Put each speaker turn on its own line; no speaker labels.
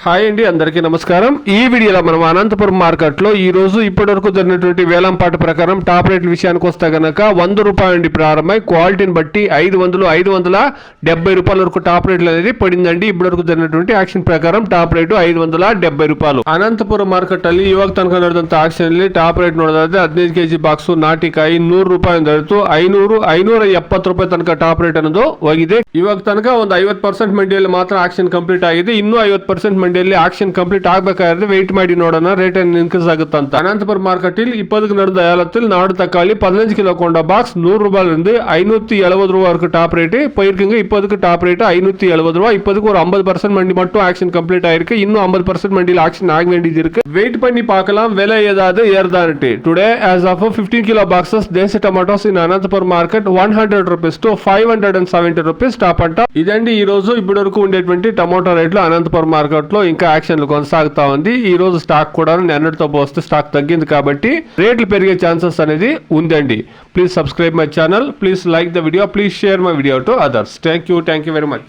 Hi అండి, అందరికీ నమస్కారం. ఈ వీడియోలో మనం అనంతపురం మార్కెట్లో ఈ రోజు ఇప్పటివరకు జరిగినటువంటి వేలంపాట ప్రకారం టాప్ రేట్ల విషయానికి వస్తే గనక 100 రూపాయల నుండి ప్రారంభమై క్వాలిటీని బట్టి 570 రూపాయల వరకు టాప్ రేట్లు అనేది పడిందండి. ఇప్పటివరకు జరిగినటువంటి యాక్షన్ ప్రకారం టాప్ ರೇಟು 570 ರೂಪಾಯಿ. ಅನಂತಪುರ ಮಾರ್ಕೆಟ್ ಅಲ್ಲಿ ಇವಾಗ ತನಕ ನಡೆದಂತ ಆಕ್ಷನ್ ಅಲ್ಲಿ ಟಾಪ್ ರೇಟ್ ನೋಡೋದಾದ್ರೆ 15 kg ಬಾಕ್ಸ್ ನಾಟಿಕಾಯಿ 100 ರೂಪಾಯಿ ನಡೆಯಿತು. 570 ರೂಪಾಯಿ ತನಕ ಟಾಪ್ ರೇಟ್ ಅನ್ನೋದು ಹೋಗಿದೆ. ಇವಾಗ ತನಕ ಒಂದು 50% ಮಂಡಿಯಲ್ಲಿ ಮಾತ್ರ ಆಕ್ಷನ್ ಕಂಪ್ಲೀಟ್ ಆಗಿದೆ. ಇನ್ನೂ 50% ಮಂಡಿಯಲ್ಲಿ ಆಕ್ಷನ್ ಕಂಪ್ಲೀಟ್ ಆಗಬೇಕಾದ್ರೆ ವೆయిಟ್ ಮಾಡಿ ನೋಡೋಣ ರೇಟ್ ಏನು ಇನ್ಕ್ರೀಸ್ ಆಗುತ್ತೆ ಅಂತ. ಅನಂತಪುರ ಮಾರ್ಕೆಟ್ ಇಲ್ಲಿ 20 நடந்த ஏலத்தில் நாடு தக்காளி 15 கிலோ கொண்ட பாக்ஸ் 100 ரூபாயிலிருந்து 570 ரூபா வரைக்கும் டாப் ரேட்டு போயிருக்குங்க. இப்போதுக்கு டாப் ரேட்டு 570 ரூபா. இப்போதுக்கு ஒரு 50% மண்டி மட்டும் ஆக்ஷன் கம்ப்ளீட் ஆயிருக்கு. இன்னும் 50% மண்டியில் ஆக்ஷன் ஆக வேண்டியது இருக்கு. வெயிட் பண்ணி பார்க்கலாம் விலை ஏதாவது ஏறுதான்ட்டு. Today as of 15 kilo boxes desi tomatoes in Anantapuram market 100 rupees to 570 rupees top అంట. ఇదండి ఈ రోజు ఇప్పటివరకు ఉండేటువంటి టమాటో రేట్లు అనంతపురం మార్కెట్ లో. ఇంకా యాక్షన్లు కొనసాగుతా ఉంది. ఈ రోజు స్టాక్ కూడా నిన్నటితో పోస్తే స్టాక్ తగ్గింది కాబట్టి రేట్లు పెరిగే ఛాన్సెస్ అనేది ఉందండి. Please subscribe my channel, please like the video, please share my video to others. Thank you very much.